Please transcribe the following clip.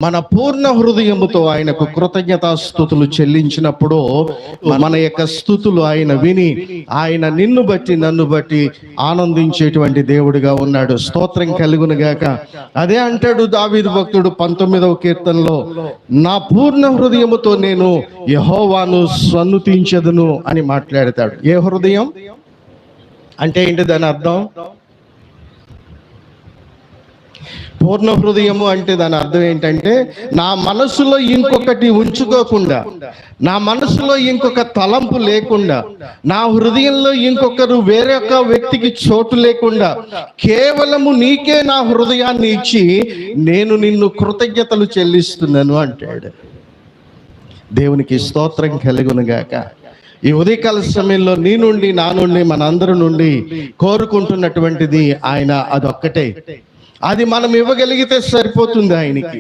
మన పూర్ణ హృదయముతో ఆయనకు కృతజ్ఞతాస్తుతులు చెల్లించినప్పుడు మన యొక్క స్తుతులు ఆయన విని ఆయన నిన్ను బట్టి నన్ను బట్టి ఆనందించేటువంటి దేవుడిగా ఉన్నాడు. స్తోత్రం కలుగును గాక. అదే అంటాడు దావీదు భక్తుడు 19వ కీర్తనలో, నా పూర్ణ హృదయముతో నేను యెహోవాను సన్నుతించెదను అని మాట్లాడతాడు. ఏ హృదయం అంటే ఏంటి దాని అర్థం? పూర్ణ హృదయము అంటే దాని అర్థం ఏంటంటే, నా మనసులో ఇంకొకటి ఉంచుకోకుండా, నా మనసులో ఇంకొక తలంపు లేకుండా, నా హృదయంలో ఇంకొకరు వేరొక వ్యక్తికి చోటు లేకుండా, కేవలము నీకే నా హృదయాన్ని ఇచ్చి నేను నిన్ను కృతజ్ఞతలు చెల్లిస్తున్నాను అంటాడు. దేవునికి స్తోత్రం కలుగునుగాక. ఈ ఉదయకాల సమయంలో నీ నుండి నా నుండి మనందరి నుండి కోరుకుంటున్నటువంటిది ఆయన అదొక్కటే. అది మనం ఇవ్వగలిగితే సరిపోతుంది ఆయనకి.